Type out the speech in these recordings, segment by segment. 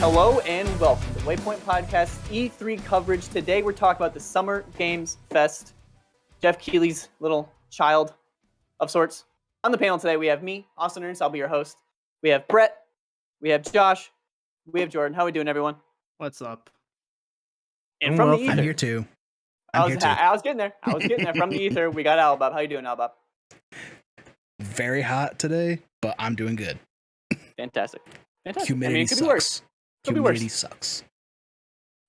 Hello and welcome to Waypoint Podcast E3 coverage. Today we're talking about the Summer Games Fest, Jeff Keighley's little child of sorts. On the panel today we have me, Austin Ernst, I'll be your host. We have Brett, we have Josh, we have Jordan. How are we doing, everyone? What's up? And from the ether. I'm here too. I was getting there. From the ether, we got Albab. How you doing, Albab? Very hot today, but I'm doing good. Fantastic. Humidity could be worse. sucks. Humidity sucks.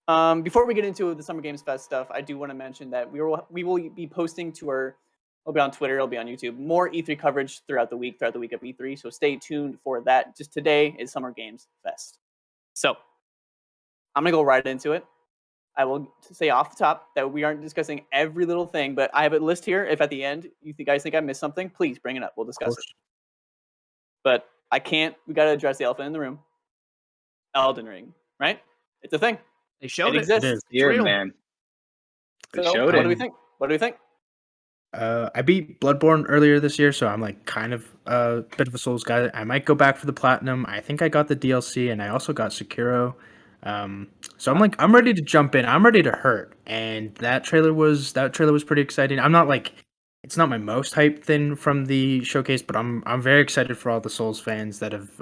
Before we get into the Summer Games Fest stuff, I do want to mention that we will be posting to it'll be on Twitter, it'll be on YouTube, more E3 coverage throughout the week of E3. So stay tuned for that. Just today is Summer Games Fest. So I'm gonna go right into it. I will say off the top that we aren't discussing every little thing, but I have a list here. If at the end you guys think I missed something, please bring it up. We'll discuss it. But I can't. We got to address the elephant in the room. Elden Ring, right? It's a thing. They showed it. Exists. It is here, man. They showed it. What do we think? I beat Bloodborne earlier this year, so I'm like kind of a bit of a Souls guy. I might go back for the Platinum. I think I got the DLC, and I also got Sekiro. So I'm ready to jump in. I'm ready to hurt. And that trailer was pretty exciting. I'm not like, it's not my most hyped thing from the showcase, but I'm very excited for all the Souls fans that have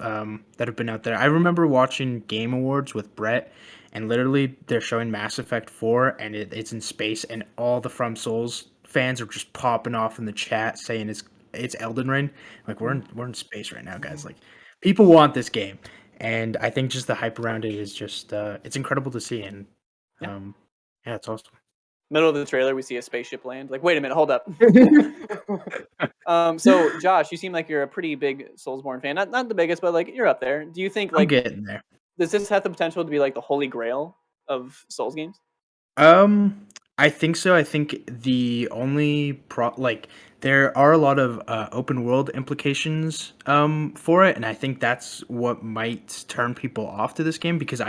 been out there. I remember watching Game Awards with Brett, and literally they're showing Mass Effect 4, and it's in space, and all the From Souls fans are just popping off in the chat saying it's Elden Ring. Like we're in space right now, guys. Like people want this game, and I think just the hype around it is just it's incredible to see, and yeah, it's awesome. Middle of the trailer, we see a spaceship land. Like, wait a minute, hold up. So, Josh, you seem like you're a pretty big Soulsborne fan. Not the biggest, but like you're up there. Do you think like I'm getting there? Does this have the potential to be like the holy grail of Souls games? I think so. I think the only there are a lot of open world implications for it, and I think that's what might turn people off to this game because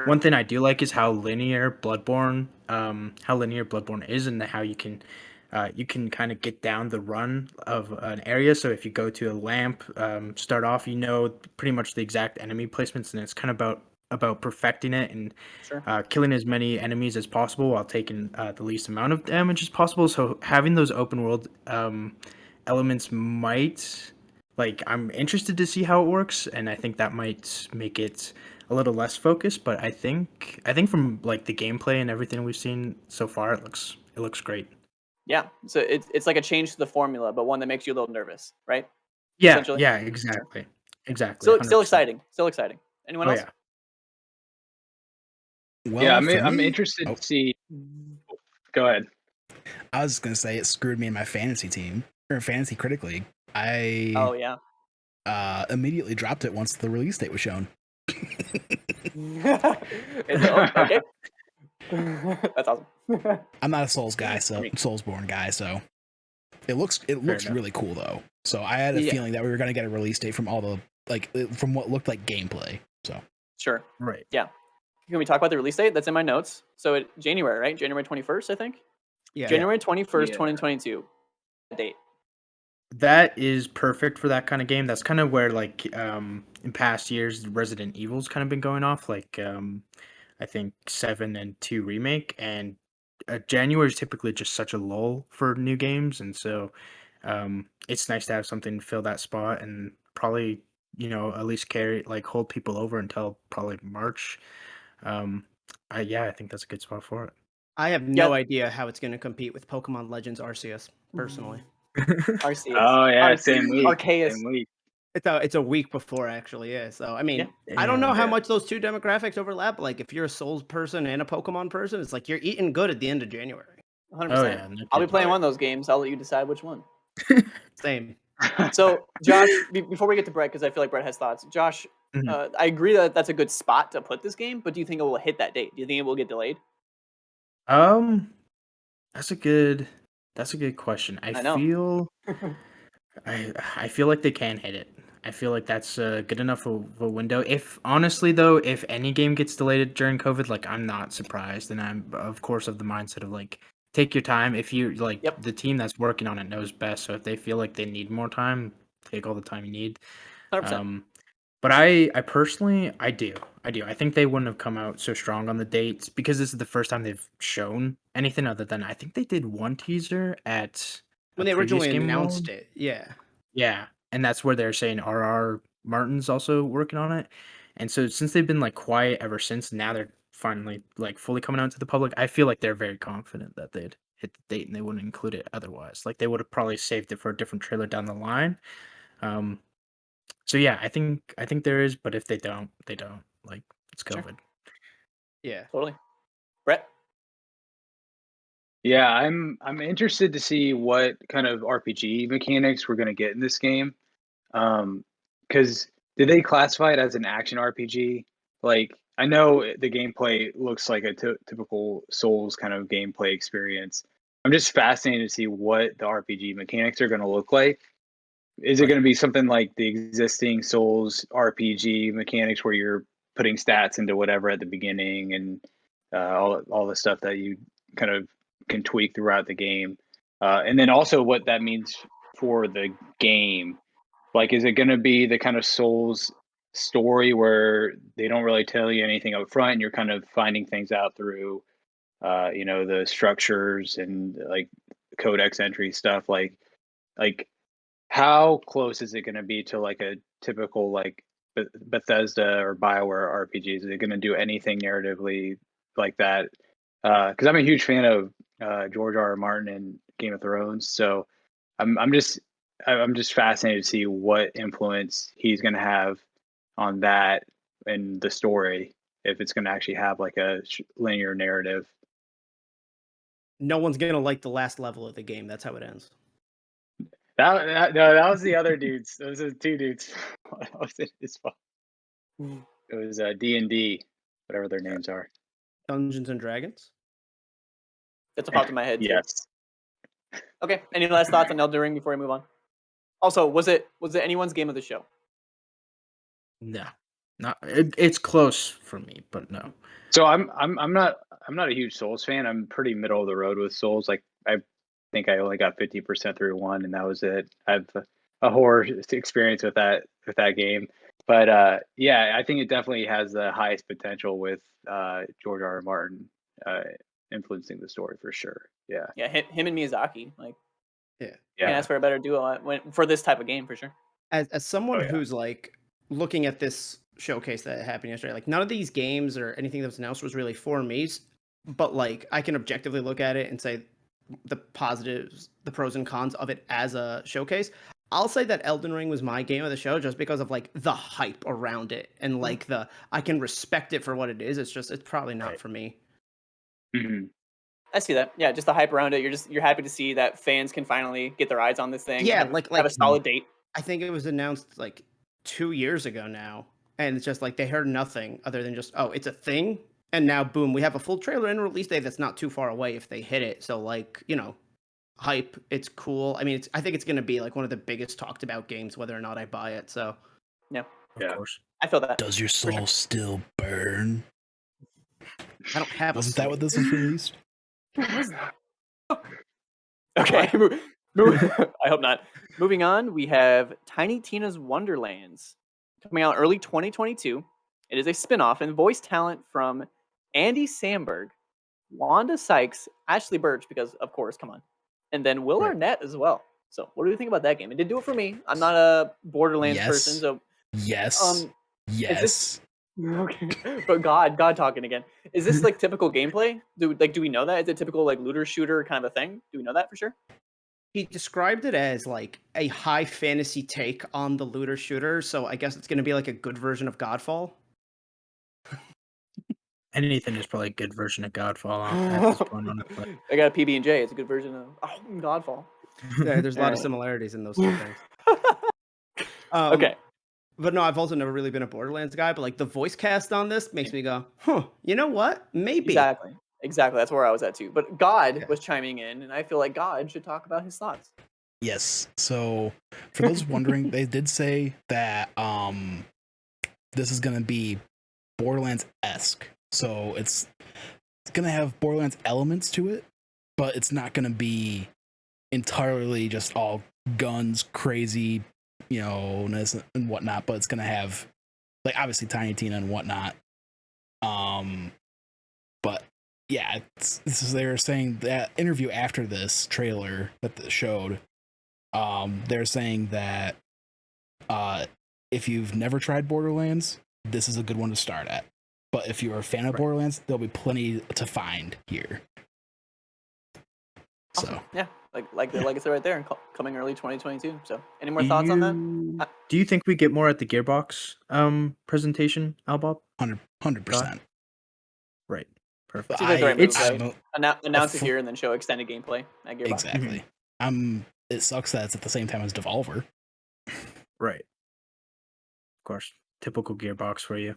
one thing I do like is how linear Bloodborne is, and how you can kind of get down the run of an area. So if you go to a lamp, start off, pretty much the exact enemy placements, and it's kind of about perfecting it and killing as many enemies as possible while taking the least amount of damage as possible. So having those open world elements I'm interested to see how it works, and I think that might make it a little less focused. But I think from like the gameplay and everything we've seen so far, it looks great. Yeah, so it's like a change to the formula, but one that makes you a little nervous, right? Yeah, exactly. So still exciting. Anyone else? Yeah. Well, yeah, I'm interested to see. Go ahead. I was gonna say it screwed me in my fantasy team or fantasy critic league. I immediately dropped it once the release date was shown. Okay. That's awesome. I'm not a Souls guy, Soulsborne guy, so it looks really cool though. So I had a feeling that we were gonna get a release date from all the from what looked like gameplay. So sure, right, yeah. Can we talk about the release date? That's in my notes. So January, right? January 21st, I think. Yeah. January 21st, 2022. Date. That is perfect for that kind of game. That's kind of where in past years Resident Evil's kind of been going off. I think 7 and 2 remake, and January is typically just such a lull for new games, and so it's nice to have something fill that spot and probably at least hold people over until probably March. I think that's a good spot for it. I have no idea how it's going to compete with Pokemon Legends Arceus, personally. Arceus. Oh yeah, Arceus. same week. Arceus. Same week. It's a week before, actually, yeah. So, I mean, I don't know how much those two demographics overlap. Like, if you're a Souls person and a Pokemon person, it's like you're eating good at the end of January. 100%. Oh, yeah. I'll be playing one of those games. I'll let you decide which one. Same. So, Josh, before we get to Brett, because I feel like Brett has thoughts. Josh, I agree that that's a good spot to put this game, but do you think it will hit that date? Do you think it will get delayed? That's a good question. I feel I feel like they can hit it. I feel like that's good enough of a window. If any game gets delayed during COVID, I'm not surprised, and I'm of course of the mindset of take your time. If you the team that's working on it knows best. So if they feel like they need more time, take all the time you need. 100%. But I personally, I do. I think they wouldn't have come out so strong on the dates because this is the first time they've shown anything other than I think they did one teaser at when a they previous originally Game announced Awards. it. Yeah. Yeah, and that's where they're saying R.R. Martin's also working on it. And so since they've been like quiet ever since, now they're finally like fully coming out to the public. I feel like they're very confident that they'd hit the date and they wouldn't include it otherwise. Like they would have probably saved it for a different trailer down the line. Um, so yeah, I think there is, but if they don't, they don't. Like it's Sure. COVID. Yeah. Totally. Brett? Yeah, I'm interested to see what kind of RPG mechanics we're gonna get in this game. Because did they classify it as an action RPG? Like, I know the gameplay looks like a typical Souls kind of gameplay experience. I'm just fascinated to see what the RPG mechanics are going to look like. Is it Right. going to be something like the existing Souls RPG mechanics where you're putting stats into whatever at the beginning and all the stuff that you kind of can tweak throughout the game? And then also what that means for the game. Like, is it going to be the kind of Souls story where they don't really tell you anything up front and you're kind of finding things out through, the structures and like codex entry stuff? Like how close is it going to be to like a typical like Bethesda or BioWare RPGs? Is it going to do anything narratively like that? Because I'm a huge fan of George R. R. Martin and Game of Thrones, so I'm just fascinated to see what influence he's going to have on that and the story, if it's going to actually have like a linear narrative. No one's gonna like the last level of the game. That's how it ends. No, that was the other dudes. Those are two dudes. That was it. It's fun. It was D&D, whatever their names are. Dungeons and Dragons. That's what popped in my head too. Yes. Okay. Any last thoughts on Elden Ring before we move on? Also, was it anyone's game of the show? No, not it's close for me, but no. So I'm not a huge Souls fan. I'm pretty middle of the road with Souls. Like I think I only got 50% through one, and that was it. I have a horror experience with that game. But yeah, I think it definitely has the highest potential with George R. R. Martin influencing the story for sure. Yeah. Yeah, him and Miyazaki. Like, Yeah. can't Yeah. ask for a better duo for this type of game for sure. As someone Oh, yeah. who's like looking at this showcase that happened yesterday, like none of these games or anything that was announced was really for me, but like I can objectively look at it and say the positives, the pros and cons of it as a showcase. I'll say that Elden Ring was my game of the show just because of like the hype around it and like I can respect it for what it is. It's probably not for me. Mm-hmm. I see that. Yeah, just the hype around it. You're happy to see that fans can finally get their eyes on this thing. Yeah, have like a solid date. I think it was announced like 2 years ago now, and it's just like they heard nothing other than just, oh, it's a thing, and now boom, we have a full trailer and release date that's not too far away if they hit it. So like, hype, it's cool. I mean, I think it's going to be like one of the biggest talked about games, whether or not I buy it. So Yeah, Of course. I feel that. Does your soul still burn? I don't have Wasn't that what this was released? Okay, I hope not. Moving on, we have Tinytinas Wonderlands coming out early 2022. It is a spin-off and voice talent from Andy Samberg, Wanda Sykes, Ashley Birch, because of course, come on, and then Will Right. Arnett as well. So, what do you think about that game? It did do it for me. I'm not a Borderlands person, so Yes. Yes. okay. But God talking again. Is this like typical gameplay? Do we know that? Is it typical like looter shooter kind of a thing? Do we know that for sure? he described it as like a high fantasy take on the looter shooter. So I guess it's going to be like a good version of Godfall. Anything is probably a good version of Godfall at this point, honestly. I got a PB&J. It's a good version of Godfall. Yeah, there's a lot of Alright. similarities in those two things. Okay. But no, I've also never really been a Borderlands guy, but like the voice cast on this makes me go, huh, you know what? Maybe. Exactly. That's where I was at too. But God was chiming in, and I feel like God should talk about his thoughts. Yes. So for those wondering, they did say that this is gonna be Borderlands-esque. So it's gonna have Borderlands elements to it, but it's not gonna be entirely just all guns, crazy, and whatnot. But it's gonna have like obviously Tiny Tina and whatnot. But yeah, they were saying that interview after this trailer that they showed. They're saying that if you've never tried Borderlands, this is a good one to start at. But if you're a fan of Borderlands, there'll be plenty to find here. Awesome. So yeah, like I said right there, coming early 2022. So, any more thoughts on that? Do you think we get more at the Gearbox presentation, Albob? 100%. Right. Perfect. Seems like the right move, it's right? Announce it here and then show extended gameplay at Gearbox. Exactly. It sucks that it's at the same time as Devolver. right. Of course, typical Gearbox for you.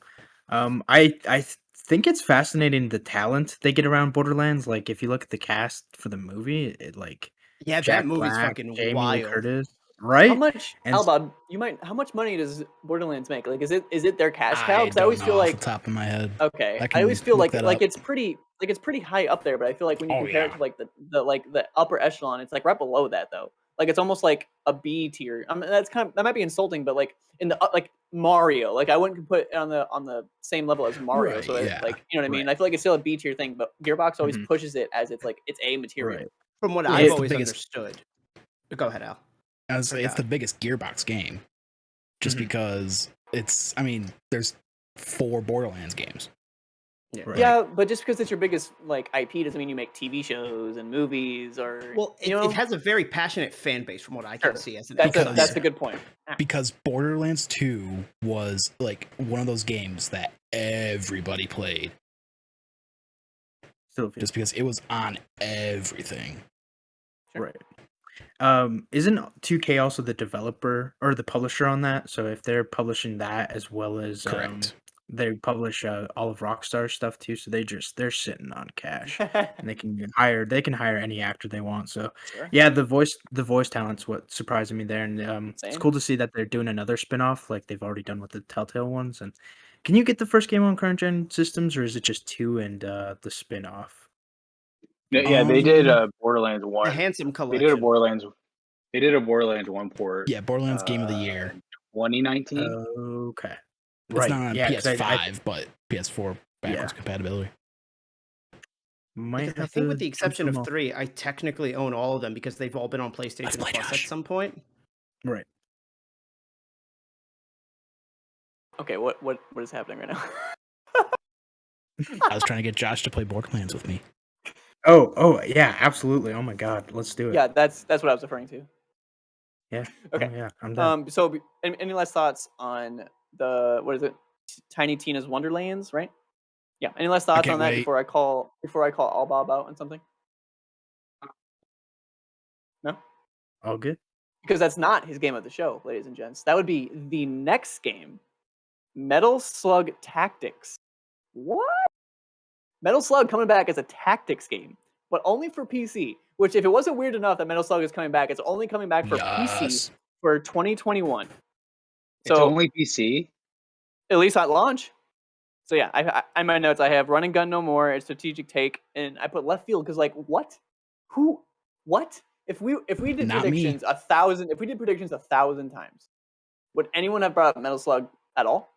I think it's fascinating the talent they get around Borderlands. Like if you look at the cast for the movie, Yeah, Jack that movie's Black, fucking Jamie Lee wild. Curtis, right? How much, And Albob? How much money does Borderlands make? Like, is it their cash cow? I Because I always don't feel know off like the top of my head. okay, I I always feel can like look that up. it's pretty high up there. But I feel like when you Oh, compare yeah. it to like the upper echelon, it's like right below that though. Like it's almost like a B tier. I mean, that might be insulting, but like in the like Mario, like I wouldn't put it on the same level as Mario. Right, So yeah. like you know what I mean. Right. I feel like it's still a B tier thing, but Gearbox always Mhm. pushes it as it's A material. right. From what Yeah, I've it's the always biggest- understood. Go ahead, Al. I would say it's God. the biggest Gearbox game. Just Mhm. because there's 4 Borderlands games. Right. Yeah, but just because it's your biggest like IP doesn't mean you make TV shows and movies or Well, you know it has a very passionate fan base from what I can Sure. see as an that's a good point. Because Borderlands 2 was like one of those games that everybody played. Still Just because it was on everything. Sure. right. Isn't 2K also the developer or the publisher on that? So if they're publishing that as well as Correct. they publish all of Rockstar stuff too, so they're sitting on cash and they can hire any actor they want. So Sure. yeah, the voice talent's what surprised me there, and it's Same. cool to see that they're doing another spin-off like they've already done with the Telltale ones. And can you get the first game on current gen systems, or is it just 2 and the spin-off? Yeah, they did Borderlands The 1. Handsome They Collection. did a Borderlands 1 port. Yeah, Borderlands Game of the Year. 2019. Okay. It's Right. not on Yeah, 'cause PS5, but PS4 backwards Yeah. compatibility. Might Because I have think to with the jump exception them of all. 3, I technically own all of them because they've all been on PlayStation play, Plus at Josh. some point. Right. Okay, what is happening right now? I was trying to get Josh to play Borderlands with me. Oh, yeah, absolutely. Oh my god, let's do it. yeah, that's what I was referring to. Yeah. Okay. Oh, yeah, I'm down. So any last thoughts on the what is it? Tinytinas Wonderlands, right? Yeah. Any last thoughts can't on that wait. before I call All Bob out on something? No, All good. because that's not his game of the show, ladies and gents. That would be the next game, Metal Slug Tactics. What? Metal Slug coming back as a tactics game, but only for PC. Which, if it wasn't weird enough that Metal Slug is coming back, it's only coming back for PC Yes. for 2021. It's So only PC. at least at launch. So yeah, I in my notes I have Run and Gun No More, a strategic take, and I put left field because like what? Who? What? If we did Not me. predictions 1,000, if we did predictions 1,000 times, would anyone have brought up Metal Slug at all?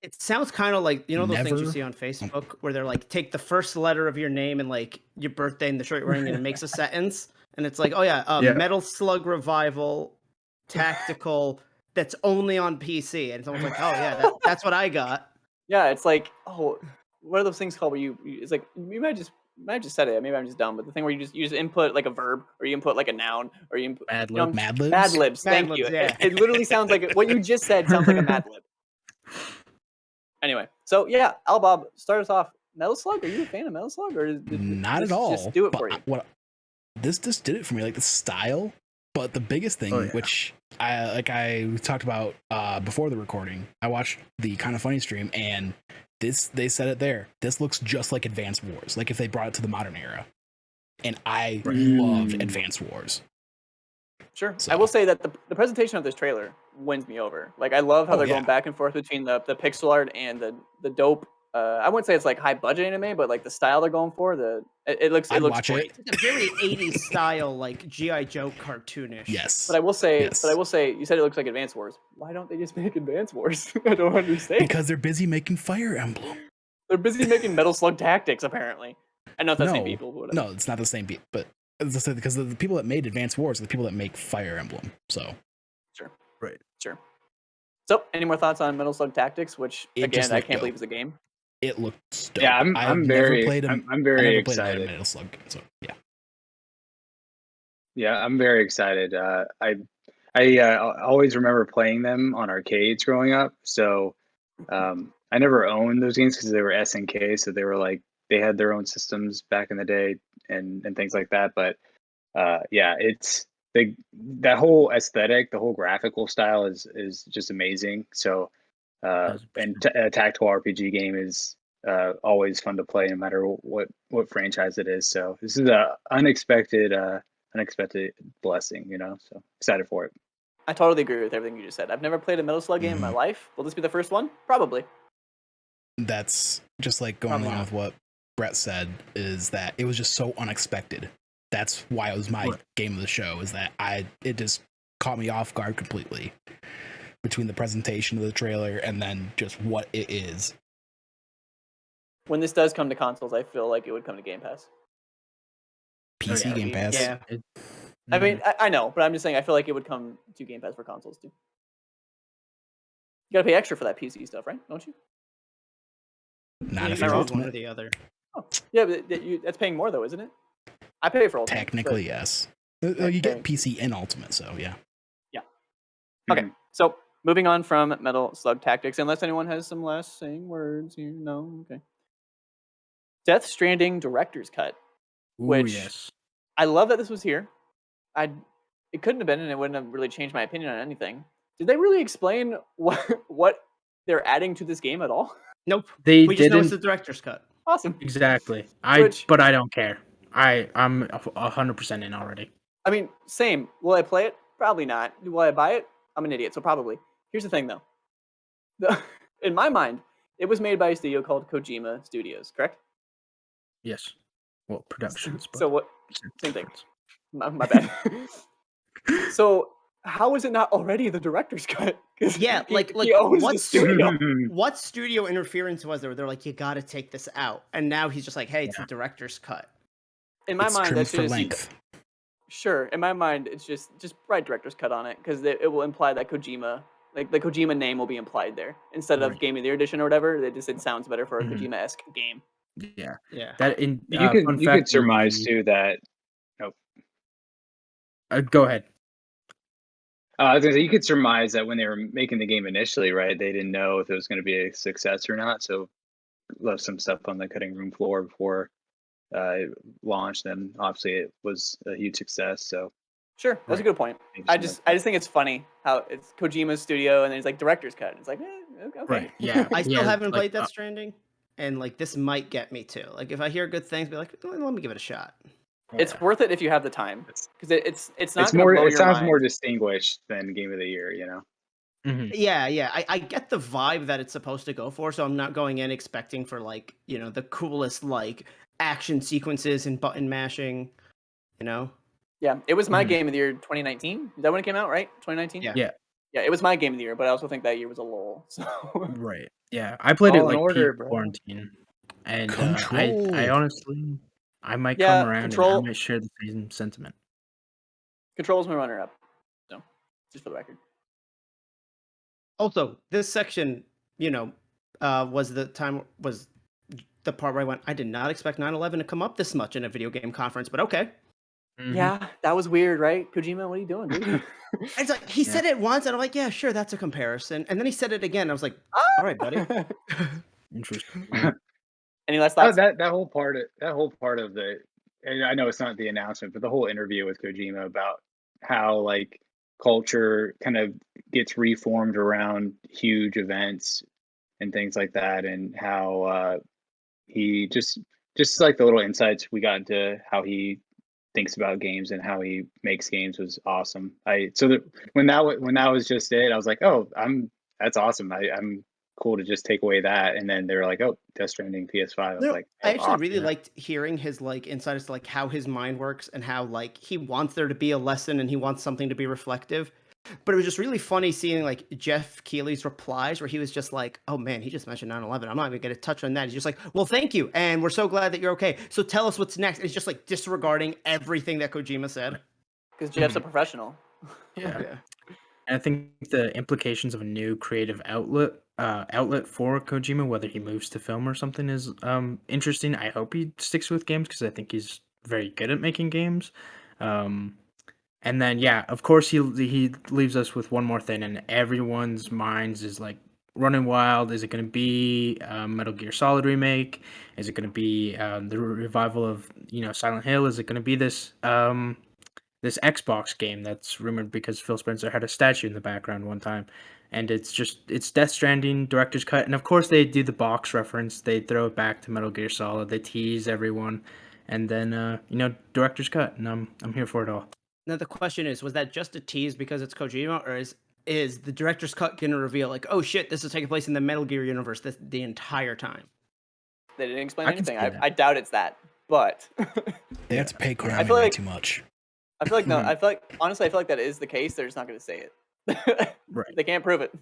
It sounds kind of like, you know, those things you Never. see on Facebook where they're like, take the first letter of your name and like your birthday and the shirt you're wearing and it makes a sentence. And it's like, oh yeah, Yeah. Metal Slug Revival, tactical, that's only on PC. And someone's like, oh yeah, that's what I got. Yeah, it's like, oh, what are those things called where you it's like you might just said it. Maybe I'm just dumb, but the thing where you just input like a verb or you input like a noun or you input Mad you know, Lib. Mad Libs? Mad Libs. Mad Thank Libs, you. yeah. It literally sounds like what you just said sounds like a Mad Lib. Anyway, so yeah, Al Bob, start us off. Metal Slug? Are you a fan of Metal Slug, or did Not this at all. just do it but for you? This just did it for me, like the style. But the biggest thing, Oh, yeah. which I talked about before the recording, I watched the Kind of Funny stream, and they said it there. This looks just like Advance Wars, like if they brought it to the modern era. And I loved Advance Wars. Sure. So- I will say that the presentation of this trailer wins me over. Like I love how Oh, they're yeah. going back and forth between the pixel art and the dope I wouldn't say it's like high budget anime, but like the style they're going for, it looks I'd looks watch great. it. It's a very 80s style, like G.I. Joe cartoonish. Yes. But I will say, Yes. you said it looks like Advance Wars. Why don't they just make Advance Wars? I don't understand. Because they're busy making Fire Emblem. They're busy making Metal Slug Tactics, apparently. I know it's the same people, but whatever. No, it's not the same people. But as I said, because the people that made Advance Wars are the people that make Fire Emblem. So Sure. Right. Sure. So, any more thoughts on Metal Slug Tactics, which It again just I looked can't dope. believe is a game. it looks dope. Yeah, I've I'm never very played I'm very I've never played another excited. Metal Slug. So yeah. Yeah, I'm very excited. I always remember playing them on arcades growing up. So I never owned those games because they were SNK, so they were like they had their own systems back in the day and things like that. But yeah, it's that whole aesthetic, the whole graphical style is just amazing. So and a tactical RPG game is always fun to play, no matter what franchise it is. So this is a unexpected blessing, you know. So excited for it. I totally agree with everything you just said. I've never played a Metal Slug game in my life. Will this be the first one? Probably. That's just like going along with what Brett said, is that it was just so unexpected. That's why it was my game of the show, is that it just caught me off guard completely between the presentation of the trailer and then just what it is. When this does come to consoles, I feel like it would come to Game Pass. PC Game Pass. Yeah. I mean, I know, but I'm just saying I feel like it would come to Game Pass for consoles too. You gotta pay extra for that PC stuff, right? Don't you? Not if You're you're one or Ultimate. the other. Oh, yeah, but that's paying more though, isn't it? I pay for Ultimate. Technically, yes. You get PC and Ultimate, so yeah. Yeah. Okay, so moving on from Metal Slug Tactics, unless anyone has some last saying words here. No? Okay. Death Stranding Director's Cut. Which yes. I love that this was here. It couldn't have been, and it wouldn't have really changed my opinion on anything. Did they really explain what they're adding to this game at all? Nope. They We just know it's didn't the director's cut. Awesome. exactly. Which- But I don't care. I'm 100% in already. I mean, same. Will I play it? Probably not. Will I buy it? I'm an idiot, so probably. Here's the thing, though. In my mind, it was made by a studio called Kojima Studios, correct? Yes. Well, productions. But So what? Same thing. My bad. So how is it not already the director's cut? 'Cause Yeah, he owns the what's studio. what studio interference was there? They're like, you got to take this out, and now he's just like, hey, it's the director's cut. In my It's mind, trimmed that's for just length. sure. In my mind, it's just write director's cut on it because it will imply that Kojima, like the Kojima name, will be implied there instead of Game of the Year edition or whatever. It sounds better for a Kojima-esque game. yeah. Yeah. That in You fun could fact, surmise too that. Go ahead. I was gonna say you could surmise that when they were making the game initially, right? They didn't know if it was going to be a success or not. So left some stuff on the cutting room floor before it launched. And obviously, it was a huge success. So Sure, that's a good point. I just think it's funny how it's Kojima's studio and then it's like director's cut. It's like, okay. Right. Yeah. I still haven't like, played Death Stranding, and like this might get me too. Like if I hear good things, be like, let me give it a shot. It's worth it if you have the time because it's not it's gonna more. blow It your sounds mind. more distinguished than Game of the Year. You know. Yeah. I get the vibe that it's supposed to go for, so I'm not going in expecting for like, the coolest like action sequences and button mashing, Yeah, it was my game of the year 2019. Is that when it came out, right? 2019? Yeah. Yeah, it was my game of the year, but I also think that year was a lull. So Right. Yeah. I played it All in like order, peak bro. quarantine. And Control. I honestly I might Yeah, come around Control- and I might share the same sentiment. Control's my runner up. So just for the record. Also, this section, was the part where I went, I did not expect 9/11 to come up this much in a video game conference, but okay. Yeah, that was weird, right? Kojima, what are you doing, dude? It's like he said it once, and I'm like, yeah, sure, that's a comparison. And then he said it again. I was like, all right, buddy. Interesting. Any last thoughts? That whole part of the, and I know it's not the announcement, but the whole interview with Kojima about how like culture kind of gets reformed around huge events and things like that, and how he just like the little insights we got into how he thinks about games and how he makes games was awesome. When that was just it, I was like, oh, that's awesome. I'm cool to just take away that. And then they're like, oh, Death Stranding PS5. I was No, like, I actually awesome. really liked hearing his like insight as to like how his mind works and how like he wants there to be a lesson and he wants something to be reflective. But it was just really funny seeing like Jeff Keighley's replies where he was just like, oh man, he just mentioned 9/11. I'm not even going to touch on that. He's just like, well, thank you. And we're so glad that you're okay. So tell us what's next. And it's just like disregarding everything that Kojima said. Because Jeff's a professional. Yeah. And I think the implications of a new creative outlet for Kojima, whether he moves to film or something, is interesting. I hope he sticks with games because I think he's very good at making games. And then yeah, of course he leaves us with one more thing, and everyone's minds is like running wild. Is it going to be a Metal Gear Solid remake? Is it going to be the revival of Silent Hill? Is it going to be this this Xbox game that's rumored because Phil Spencer had a statue in the background one time, and it's Death Stranding director's cut, and of course they do the box reference. They throw it back to Metal Gear Solid. They tease everyone, and then director's cut, and I'm here for it all. Now the question is, was that just a tease because it's Kojima, or is the director's cut going to reveal like, oh shit, this is taking place in the Metal Gear universe the entire time? They didn't explain I can anything. see that. I doubt it's that, but They have to pay Konami I feel way like- too much. I feel like no. I feel like honestly, I feel like that is the case. They're just not going to say it. Right. They can't prove it.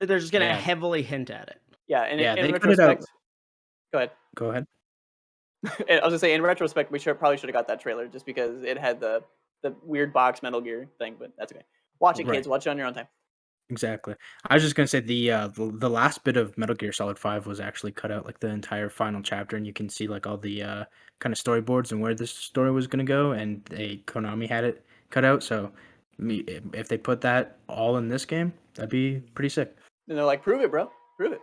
They're just going to Yeah. heavily hint at it. Yeah, and Yeah, in they put it out. retrospect, go ahead. Go ahead. I was gonna say in retrospect, we probably should have got that trailer just because it had the weird box Metal Gear thing, but that's okay. Watch it, Right. kids. Watch it on your own time. Exactly. I was just gonna say the last bit of Metal Gear Solid 5 was actually cut out, like the entire final chapter, and you can see like all the kind of storyboards and where this story was gonna go, and Konami had it cut out. So if they put that all in this game, that'd be pretty sick. And they're like, prove it, bro. Prove it.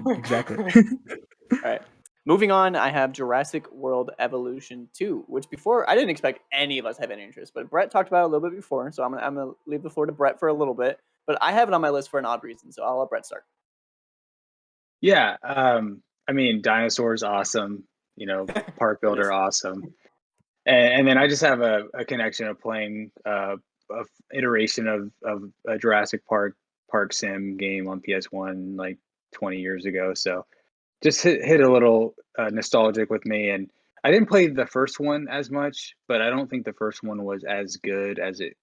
Exactly. All right. Moving on, I have Jurassic World Evolution 2, which before I didn't expect any of us have any interest, but Brett talked about it a little bit before, so I'm gonna leave the floor to Brett for a little bit. But I have it on my list for an odd reason, so I'll let Brett start. Yeah, I mean, dinosaurs, awesome. Park builder, awesome. And then I just have a connection of playing a iteration of a Jurassic Park sim game on PS1 like 20 years ago. So just hit a little nostalgic with me. And I didn't play the first one as much, but I don't think the first one was as good as it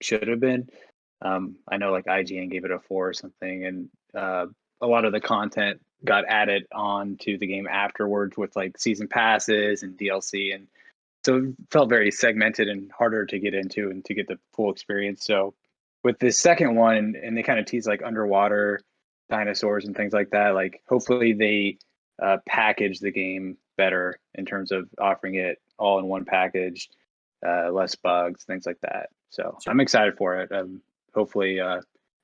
should have been. I know like IGN gave it a 4 or something, and a lot of the content got added on to the game afterwards with like season passes and DLC, and so it felt very segmented and harder to get into and to get the full experience. So with this second one, and they kind of tease like underwater dinosaurs and things like that, like hopefully they package the game better in terms of offering it all in one package, less bugs, things like that. So Sure. I'm excited for it. Hopefully,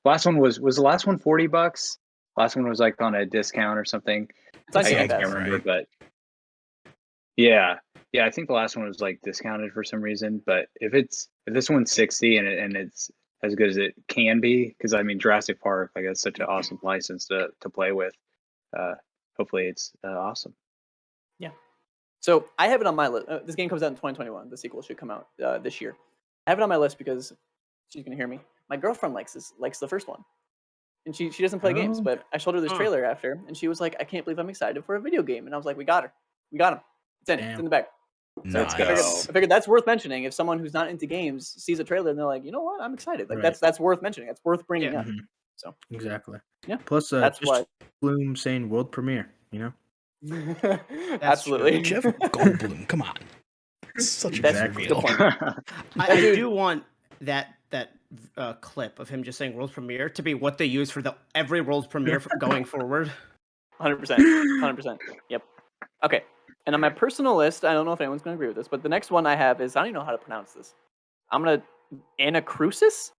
last one was the last one $40? Last one was like on a discount or something. It's on That Game sounds Pass. can't remember, right. but yeah, I think the last one was like discounted for some reason. But if this one's 60 and it's as good as it can be, because I mean Jurassic Park, like it's such an awesome license to play with. Hopefully it's awesome. So I have it on my list. This game comes out in 2021. The sequel should come out this year. I have it on my list because she's gonna hear me. My girlfriend likes the first one, and she doesn't play games. Oh. But I showed her this trailer after, and she was like, "I can't believe I'm excited for a video game." And I was like, "We got her. We got him. It's in. It's Damn. in the bag." So Nice. I figured that's worth mentioning. If someone who's not into games sees a trailer and they're like, "You know what? I'm excited." Like Right. that's worth mentioning. That's worth bringing Yeah. up. Mhm. So Exactly. Yeah, Plus, that's just why. Bloom saying world premiere. Absolutely. Jeff Goldblum, come on. Such a That's good Exactly. the reveal. point. I Dude. do want that clip of him just saying world premiere to be what they use for every world premiere going forward. 100%. 100%. Yep. Okay. And on my personal list, I don't know if anyone's going to agree with this, but the next one I have is, I don't even know how to pronounce this. I'm going to, Anacrusis?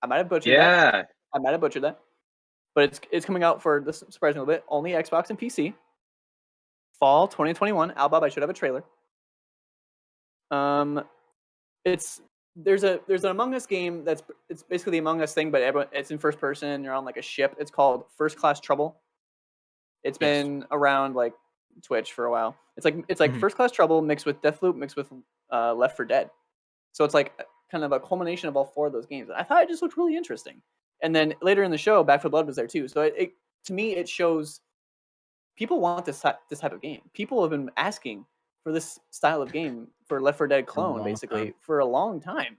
I might have butchered that. Yeah, I might have butchered that. But it's coming out for, this surprising a little bit, only Xbox and PC. Fall 2021. Albab, I should have a trailer. There's an Among Us game it's basically the Among Us thing, but it's in first person. You're on like a ship. It's called First Class Trouble. It's been around like Twitch for a while. It's like Mhm. First Class Trouble mixed with Deathloop mixed with Left 4 Dead. So it's like kind of a culmination of all 4 of those games. I thought it just looked really interesting. And then later in the show, Back 4 Blood was there too. So to me, it shows people want this type of game. People have been asking for this style of game for Left 4 Dead For a clone, long basically, time. for a long time.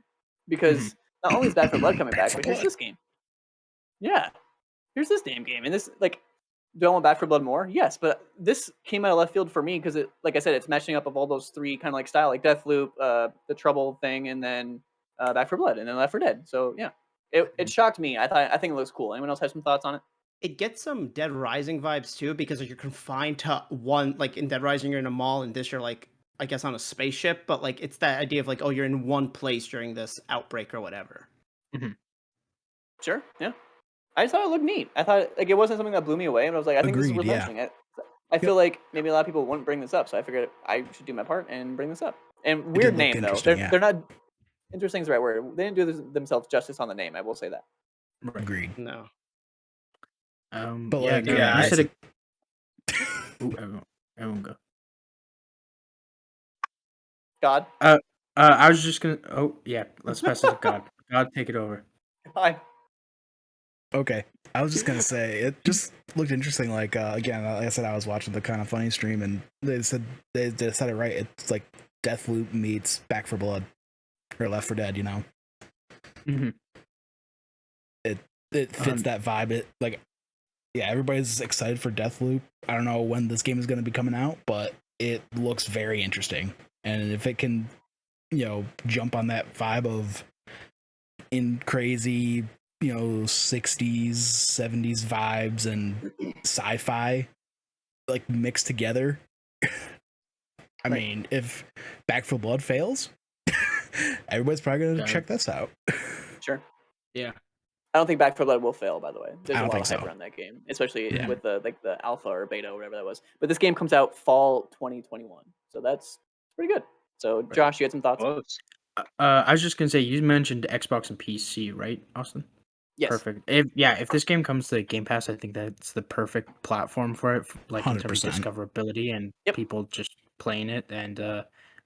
Because not only is Back 4 Blood coming Back back, 4 but here's Blood. this game. Yeah, here's this damn game, and this like. Do I want Back 4 Blood more? Yes, but this came out of left field for me because it, like I said, it's matching up of all those three kind of like style, like Deathloop, the Trouble thing, and then Back 4 Blood, and then Left 4 Dead. So yeah, it shocked me. I think it looks cool. Anyone else have some thoughts on it? It gets some Dead Rising vibes too, because you're confined to one. Like in Dead Rising, you're in a mall, and this you're like, I guess, on a spaceship. But like, it's that idea of like, oh, you're in one place during this outbreak or whatever. Sure, yeah. I just thought it looked neat. I thought like it wasn't something that blew me away, but I was like, I think this is Agreed, worth yeah. mentioning. I feel like maybe a lot of people wouldn't bring this up, so I figured I should do my part and bring this up. And did weird look name though. interesting, yeah. They're not interesting is the right word. They didn't do themselves justice on the name. I will say that. Agreed. No. But yeah, like, no, yeah, you I said see. it. Ooh, everyone go. God. I was just gonna. Oh yeah, let's pass it to God. God, take it over. Hi. Okay, I was just gonna say it just looked interesting. Like again, like I said, I was watching the Kind of Funny stream, and they said they said it right. It's like Deathloop meets Back 4 Blood or Left 4 Dead. You know, it fits that vibe. It like, yeah, everybody's excited for Deathloop. I don't know when this game is gonna be coming out, but it looks very interesting. And if it can, you know, jump on that vibe of in crazy, you know, 60s, 70s vibes and sci-fi like mixed together. I mean, if Back 4 Blood fails, everybody's probably gonna check this out. Sure. Yeah. I don't think Back 4 Blood will fail, by the way. There's I a don't lot of think hype so. around that game, especially Yeah. with the alpha or beta or whatever that was. But this game comes out fall 2021. So that's pretty good. So Josh, you had some thoughts? Close. I was just gonna say you mentioned Xbox and PC, right, Austin? Yes. Perfect. If this game comes to Game Pass, I think that's the perfect platform for it, like in terms of 100%. discoverability and Yep. people just playing it. And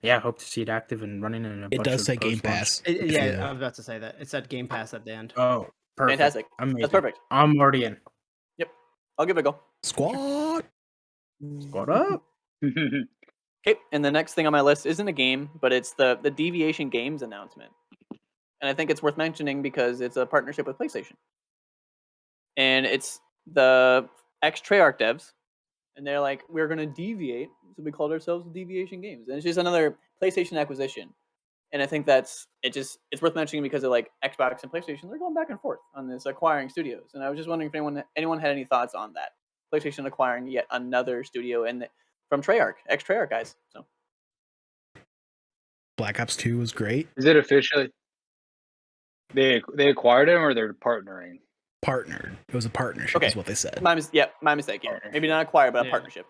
yeah, I hope to see it active and running in a It bunch does of say Game post-launch. Pass. Yeah, I was about to say that. It said Game Pass at the end. Oh, perfect. Fantastic. Amazing. That's perfect. I'm already in. Yep. I'll give it a go. Squad. Squad up. Okay, and the next thing on my list isn't a game, but it's the Deviation Games announcement. And I think it's worth mentioning because it's a partnership with PlayStation. And it's the ex-Treyarch devs. And they're like, we're going to deviate. So we called ourselves Deviation Games. And it's just another PlayStation acquisition. And I think it's worth mentioning because of like Xbox and PlayStation, they're going back and forth on this acquiring studios. And I was just wondering if anyone had any thoughts on that. PlayStation acquiring yet another studio and from Treyarch, ex-Treyarch guys. So Black Ops 2 was great. Is it officially they acquired him or they're partnering? Partnered. It was a partnership, Okay. is what they said. my mistake. Yeah, Partner. maybe not acquired, but a Yeah. partnership.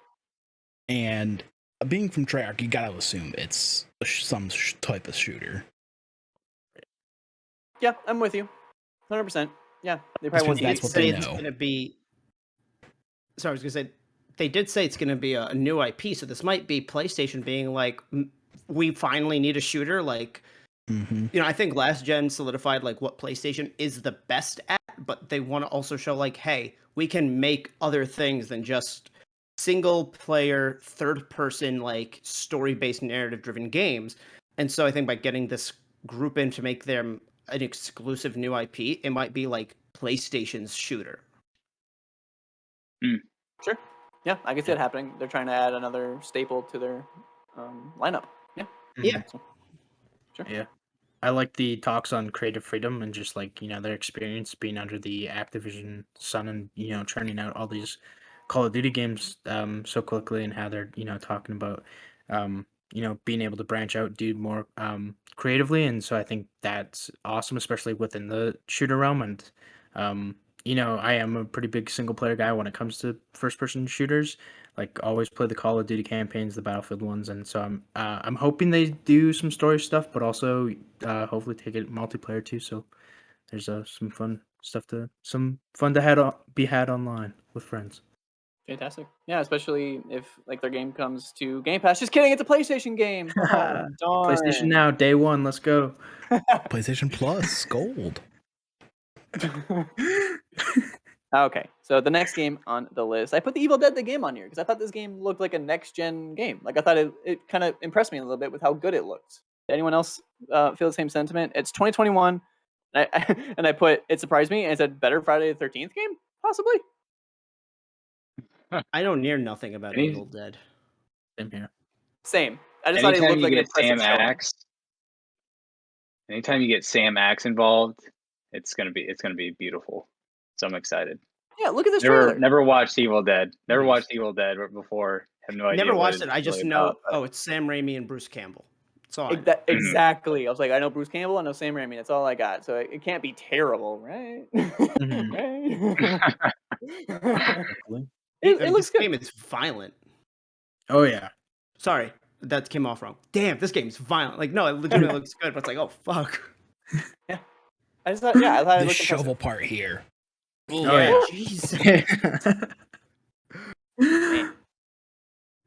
And being from Treyarch, you gotta assume it's some type of shooter. Yeah, I'm with you, 100%. Yeah, they probably want That's to. what they it's know. gonna be. Sorry, I was gonna say they did say it's gonna be a new IP, so this might be PlayStation being like, we finally need a shooter. Like, Mm-hmm. you know, I think last gen solidified like what PlayStation is the best at, but they want to also show like, hey, we can make other things than just single player, third person, like story based narrative driven games. And so I think by getting this group in to make them an exclusive new IP, it might be like PlayStation's shooter. Sure. Yeah, I can see it happening. They're trying to add another staple to their lineup. Yeah. Yeah. So, sure. Yeah. I like the talks on creative freedom and just like, you know, their experience being under the Activision sun and, you know, churning out all these Call of Duty games so quickly and how they're, you know, talking about, you know, being able to branch out, do more creatively. And so I think that's awesome, especially within the shooter realm. And, you know, I am a pretty big single player guy when it comes to first person shooters. Like always play the Call of Duty campaigns, the Battlefield ones, and so I'm hoping they do some story stuff, but also hopefully take it multiplayer too. So there's some fun to be had online with friends. Fantastic. Yeah, especially if like their game comes to Game Pass. Just kidding, it's a PlayStation game. Oh, darn. PlayStation Now, day one, let's go. PlayStation Plus, gold. Okay, so the next game on the list, I put the Evil Dead the game on here because I thought this game looked like a next-gen game. Like I thought it kind of impressed me a little bit with how good it looked. Did anyone else feel the same sentiment? It's 2021, and I put it surprised me and I said better Friday the 13th game possibly. I know near nothing about Any- Evil Dead. Same here. Same. I just thought it Anytime looked you like an get impressive Sam showing. Axe, anytime you get Sam Axe involved, it's gonna be beautiful. So I'm excited. Yeah, look at this trailer. Never watched Evil Dead. Never Mhm. watched Evil Dead before. Have no idea. Never what watched it. I it's just really know. about, but- Oh, it's Sam Raimi and Bruce Campbell. That's all I know. Exactly. I was like, I know Bruce Campbell, I know Sam Raimi. That's all I got. So it can't be terrible, right? Right? Hopefully. It looks This good. game is violent. Oh yeah. Sorry, that came off wrong. Damn, this game's violent. Like, no, it legitimately looks good, but it's like, oh fuck. I just thought, yeah, I thought it This looked shovel impressive. part here. Oh yeah. Jesus.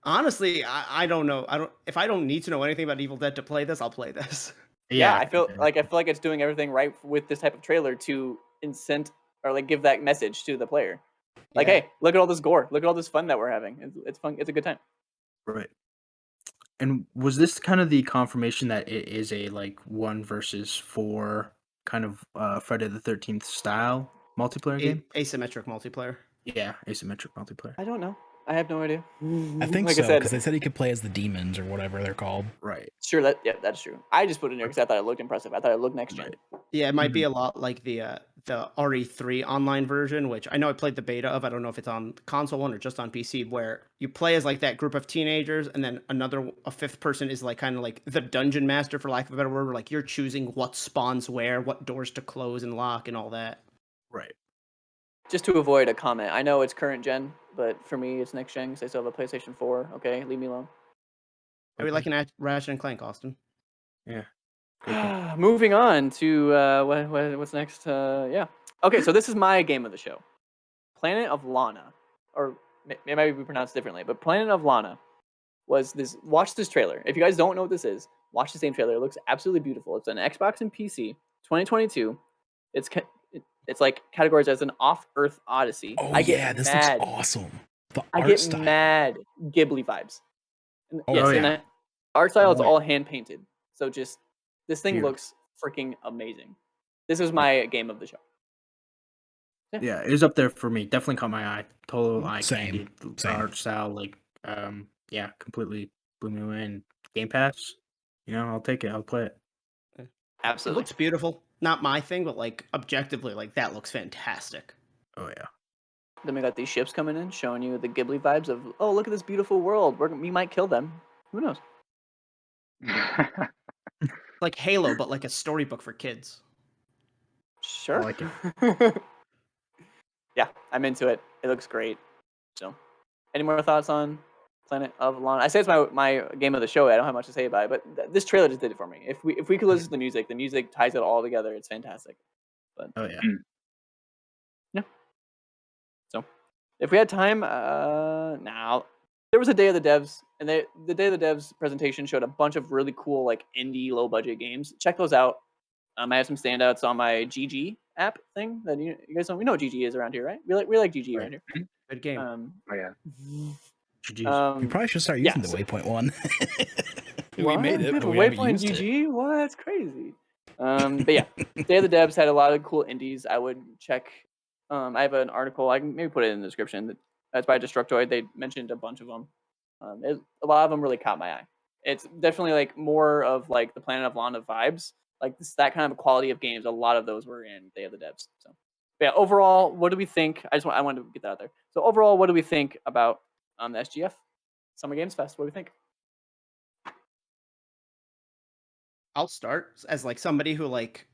Honestly, I don't know. If I don't need to know anything about Evil Dead to play this, I'll play this. Yeah, I feel like it's doing everything right with this type of trailer to incent or like give that message to the player. Like, Yeah. hey, look at all this gore. Look at all this fun that we're having. It's fun. It's a good time. Right. And was this kind of the confirmation that it is a like 1 versus 4 kind of Friday the 13th style multiplayer game? Asymmetric multiplayer. Yeah, asymmetric multiplayer. I don't know. I have no idea. I think like so, I said, because they said he could play as the demons or whatever they're called. Right. sure, that's true. I just put it in there because I thought it looked impressive. I thought it looked next gen. Right. Yeah, it might be a lot like the RE3 online version, which I know I played the beta of. I don't know if it's on console one or just on PC, where you play as like that group of teenagers, and then a fifth person is like kind of like the dungeon master, for lack of a better word, where like you're choosing what spawns where, what doors to close and lock, and all that. Right. Just to avoid a comment, I know it's current gen, but for me, it's next gen because I still have a PlayStation 4. Okay, leave me alone. Are we like an Ratchet and Clank, Austin? Yeah. Great game. Moving on to what's next? Yeah. Okay, so this is my game of the show. Planet of Lana, or it might be pronounced differently, but Planet of Lana was this. Watch this trailer. If you guys don't know what this is, watch the same trailer. It looks absolutely beautiful. It's an Xbox and PC, 2022. It's like categorized as an off-Earth odyssey. Oh I get yeah, this mad. looks awesome. The I art get style. mad Ghibli vibes. And Oh, yes, oh, and yeah. the art style is Oh, yeah. all hand painted. So just this thing Beautiful. looks freaking amazing. This is my game of the show. Yeah, it was up there for me. Definitely caught my eye. Total eye Same. candy. Same. Art style, like, yeah, completely blew me away. And Game Pass, I'll take it. I'll play it. It Absolutely. looks beautiful. Not my thing, but like objectively, like that looks fantastic. Oh yeah. Then we got these ships coming in, showing you the Ghibli vibes of, oh, look at this beautiful world. We might kill them. Who knows? Like Halo, but like a storybook for kids. Sure. like it. Yeah, I'm into it. It looks great. So, any more thoughts on Planet of Lana? I say it's my game of the show. I don't have much to say about it, but this trailer just did it for me. If we could listen to the music ties it all together. It's fantastic. But Oh yeah. yeah. So, if we had time, now there was a Day of the Devs, and the Day of the Devs presentation showed a bunch of really cool like indie low budget games. Check those out. I have some standouts on my GG app thing that you guys know. We know what GG is around here, right? We like GG Right. around here. Good game. Oh yeah. GG's. We probably should start using the so- Waypoint one. we What? made it, We but have we a haven't Waypoint used it. GG? What? That's crazy. But yeah, Day of the Devs had a lot of cool indies. I would check. I have an article. I can maybe put it in the description. That's by Destructoid. They mentioned a bunch of them. A lot of them really caught my eye. It's definitely like more of like the Planet of Lana vibes. Like that kind of quality of games. A lot of those were in Day of the Devs. So, but yeah. Overall, what do we think? I wanted to get that out there. So overall, what do we think about the SGF Summer Games Fest? What do we think? I'll start as like somebody who like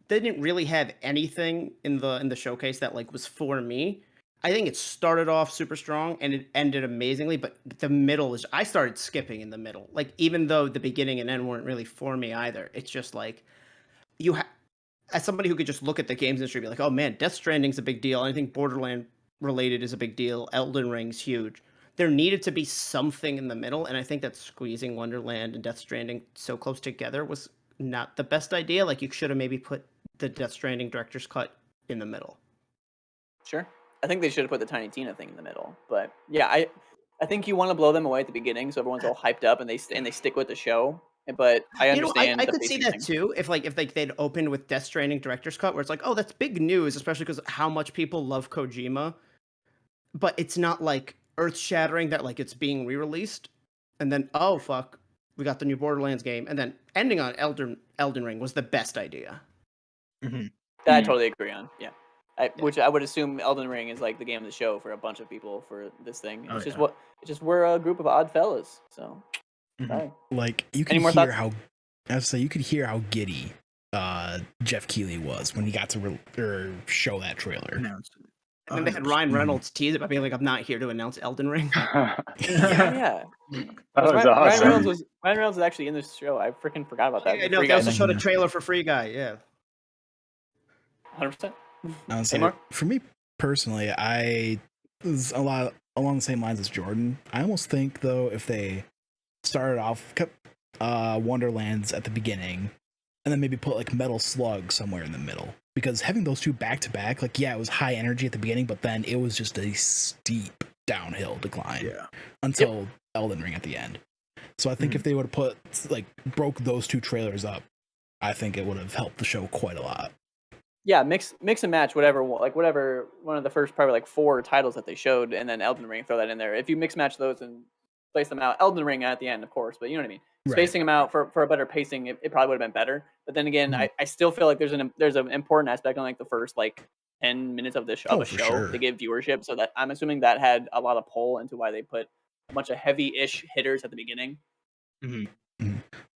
they didn't really have anything in the showcase that like was for me. I think it started off super strong and it ended amazingly, but the middle is I started skipping in the middle. Like even though the beginning and end weren't really for me either, it's just like as somebody who could just look at the games industry and be like, oh man, Death Stranding's a big deal. Anything Borderland related is a big deal. Elden Ring's huge. There needed to be something in the middle, and I think that squeezing Wonderland and Death Stranding so close together was not the best idea. Like you should have maybe put the Death Stranding director's cut in the middle. Sure. I think they should have put the Tiny Tina thing in the middle, but yeah, I think you want to blow them away at the beginning, so everyone's all hyped up and they stick with the show. But I understand I the could see pacing that thing. too if they'd opened with Death Stranding director's cut, where it's like, oh, that's big news, especially because how much people love Kojima, but it's not like earth shattering that like it's being re-released, and then oh fuck, we got the new Borderlands game, and then ending on Elden Ring was the best idea. Mm-hmm. That I totally agree on. Yeah. Which I would assume Elden Ring is like the game of the show for a bunch of people for this thing. Oh, It's just yeah. it's just we're a group of odd fellas. So Mhm. sorry. Like you Any could more hear thoughts? how I would say you could hear how giddy Jeff Keighley was when he got to show that trailer. Announced it. And then they had 100%. Ryan Reynolds tease it by being like, I'm not here to announce Elden Ring. Oh, yeah. That was Ryan awesome. Reynolds was actually in this show. I freaking forgot about that. I The know, Free they Guy also thing. showed a trailer for Free Guy, yeah. 100%. I would say, Amar? for me personally, I was a lot along the same lines as Jordan. I almost think though if they started off kept Wonderlands at the beginning and then maybe put like Metal Slug somewhere in the middle, because having those two back to back, like yeah, it was high energy at the beginning, but then it was just a steep downhill decline Yeah. until Elden Ring at the end. So I think if they would have put broke those two trailers up, I think it would have helped the show quite a lot. Yeah, mix and match whatever one of the first probably like 4 titles that they showed, and then Elden Ring, throw that in there. If you mix match those and place them out, Elden Ring at the end, of course, but you know what I mean. Right. Spacing them out for a better pacing, it probably would have been better. But then again, I still feel like there's an important aspect on like the first like 10 minutes of a for show sure. to give viewership. So that I'm assuming that had a lot of pull into why they put a bunch of heavy-ish hitters at the beginning.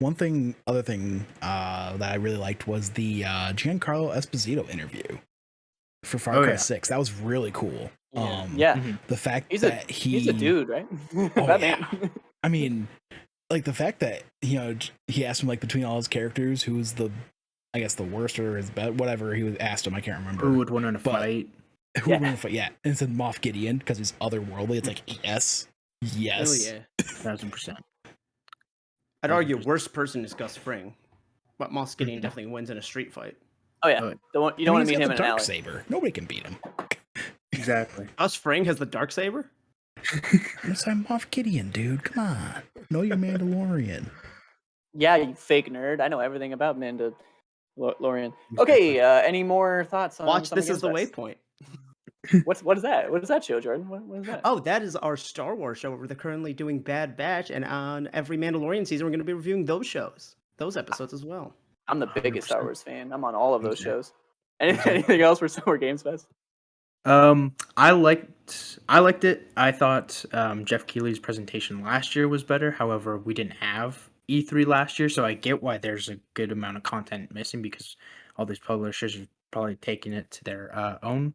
Other thing that I really liked was the Giancarlo Esposito interview for Far Cry 6. That was really cool. Yeah. The fact He's that he's a dude, right? Oh, Batman. I mean, like the fact that he asked him like between all his characters who's the worst or his best, whatever he was asked him. I can't remember Who would win in a fight? Who would win in a fight? Yeah, and it said Moff Gideon because he's otherworldly. It's like yes. Oh yeah. 1,000%. I'd argue worst person is Gus Fring, but Moss Gideon definitely wins in a street fight. Oh yeah. You don't want to meet him in an alley. Darksaber. Nobody can beat him. Exactly. Gus Fring has the Darksaber? Yes, I'm Moff Gideon, dude. Come on. Know your Mandalorian. Yeah, you fake nerd. I know everything about Mandalorian. Okay, any more thoughts on Watch Summer This Game Is the Fest? Waypoint. What is that? What is that show, Jordan? What is that? Oh, that is our Star Wars show where they're currently doing Bad Batch, and on every Mandalorian season, we're going to be reviewing those episodes as well. I'm the biggest 100%. Star Wars fan. I'm on all of those Okay. shows. Anything else for Summer Games Fest? I liked it. I thought Jeff Keighley's presentation last year was better. However, we didn't have E3 last year, so I get why there's a good amount of content missing because all these publishers are probably taking it to their own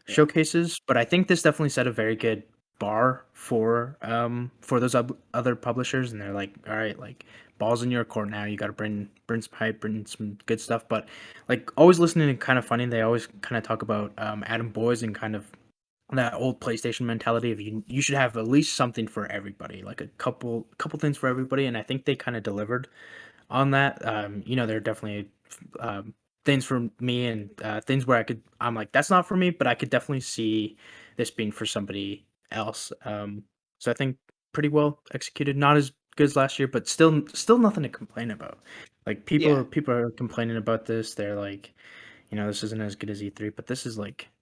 showcases. But I think this definitely set a very good bar for those other publishers, and they're like, all right, like balls in your court now. You got to bring some hype, bring some good stuff. But like always listening to Kind of Funny, they always kind of talk about Adam Boyes and kind of that old PlayStation mentality of you should have at least something for everybody, like a couple things for everybody. And I think they kind of delivered on that. There are definitely things for me and things where I'm like, that's not for me, but I could definitely see this being for somebody else. So I think pretty well executed, not as good as last year, but still nothing to complain about. Like people are complaining about this. They're like, this isn't as good as E3, but this is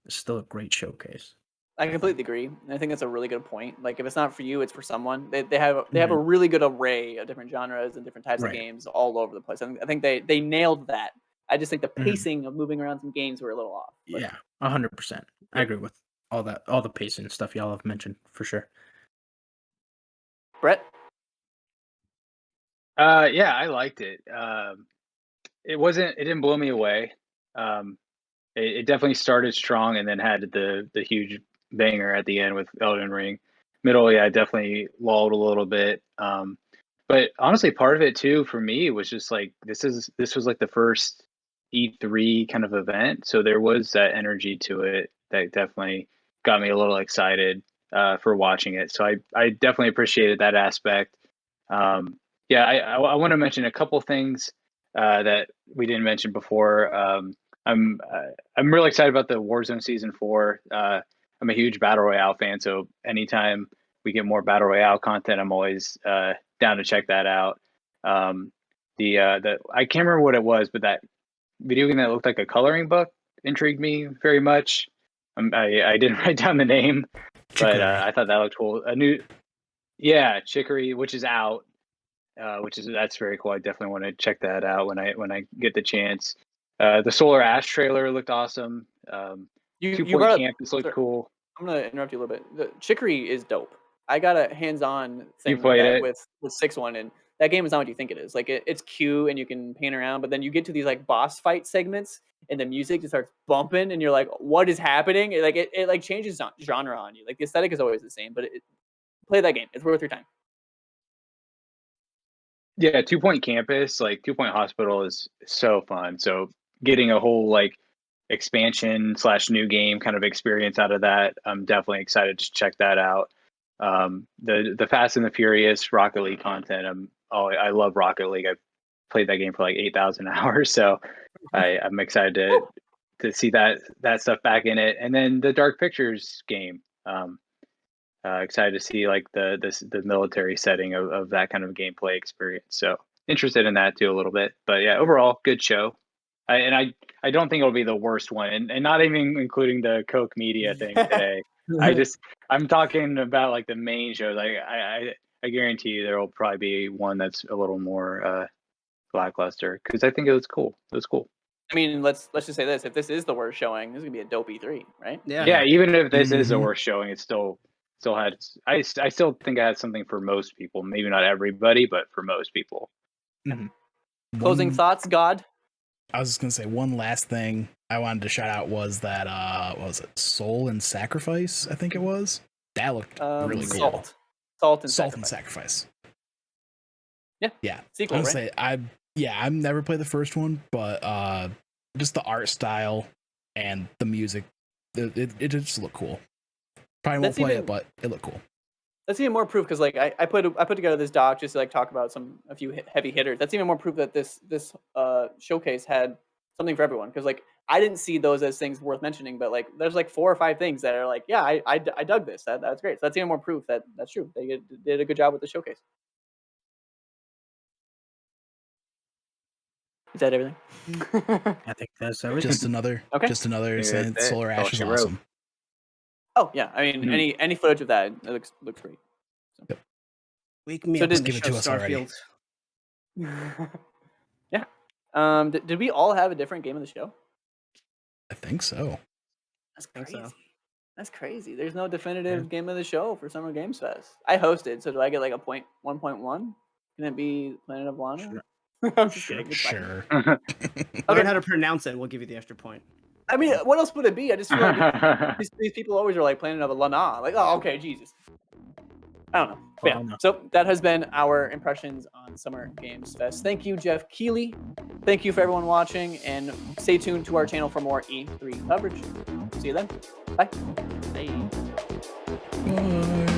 still a great showcase. I completely agree. I think that's a really good point. Like if it's not for you, it's for someone. They have a really good array of different genres and different types of games all over the place. I think they nailed that. I just think the pacing of moving around some games were a little off. But. Yeah, 100%. I agree with all the pacing stuff y'all have mentioned for sure. Brett? Yeah, I liked it. It didn't blow me away. It definitely started strong and then had the huge banger at the end with Elden Ring. Middle, yeah, definitely lulled a little bit. But honestly, part of it too for me was just like this was like the first E3 kind of event, so there was that energy to it that definitely got me a little excited for watching it. So I definitely appreciated that aspect. Yeah, I want to mention a couple things that we didn't mention before. I'm really excited about the Warzone Season 4. I'm a huge Battle Royale fan, so anytime we get more Battle Royale content, I'm always down to check that out. The I can't remember what it was, but that video game that looked like a coloring book intrigued me very much. I didn't write down the name, but I thought that looked cool. Chicory, which is out, that's very cool. I definitely want to check that out when I get the chance. The Solar Ash trailer looked awesome. You 2 Point brought up, Campus looked cool. I'm gonna interrupt you a little bit. The Chicory is dope. I got a hands-on thing with played that it? with 6-1, and that game is not what you think it is. Like it's cute and you can paint around, but then you get to these like boss fight segments and the music just starts bumping, and you're like, "What is happening?" It like changes genre on you. Like the aesthetic is always the same, but play that game. It's worth your time. Yeah, 2 Point Campus, like 2 Point Hospital is so fun. So getting a whole like expansion / new game kind of experience out of that, I'm definitely excited to check that out. The Fast and the Furious Rocket League content, I love Rocket League. I've played that game for like 8,000 hours, so I'm excited to see that stuff back in it. And then the Dark Pictures game. Excited to see like the military setting of that kind of gameplay experience. So interested in that too a little bit. But yeah, overall good show. I don't think it'll be the worst one, and not even including the Coke Media thing today. I'm talking about like the main show. Like I guarantee you there will probably be one that's a little more lackluster, because I think it was cool. It was cool. I mean, let's just say this: if this is the worst showing, this is gonna be a dope E3, right? Yeah. Even if this is the worst showing, it still had. I still think it had something for most people. Maybe not everybody, but for most people. Closing thoughts, God. I was just gonna say one last thing I wanted to shout out was that what was it, Soul and Sacrifice? I think it was. That looked really cool. Salt and Sacrifice. Yeah. I Sequel, was right? say I've never played the first one, but just the art style and the music, it just looked cool. Probably won't play it, but it looked cool. That's even more proof, because like I put together this doc just to like talk about a few heavy hitters. That's even more proof that this showcase had something for everyone, because like I didn't see those as things worth mentioning, but like there's like 4 or 5 things that are like, yeah, I dug this. That's great. So that's even more proof that that's true. They did a good job with the showcase. Is that everything? I think that's everything. Just another saying that's it. Solar That's all Ash is she wrote. awesome. Oh yeah, I mean any footage of that, it looks great. So. Wake me So up. did- Give it to us already. Yeah. Did we all have a different game of the show? I think so. That's think crazy. so. That's crazy. There's no definitive game of the show for Summer Games Fest. I hosted, so do I get like a 1.1? Can it be Planet of Lana? Sure. I'm just kidding. It's fine. Sure. Learn how to pronounce it. We'll give you the extra point. I mean, what else would it be? I just feel like these people always are like Planet of Lana. Like, oh, okay, Jesus. I don't know. But yeah, so that has been our impressions on Summer Games Fest. Thank you, Jeff Keeley. Thank you for everyone watching, and stay tuned to our channel for more E3 coverage. See you then. Bye. Hey. Bye.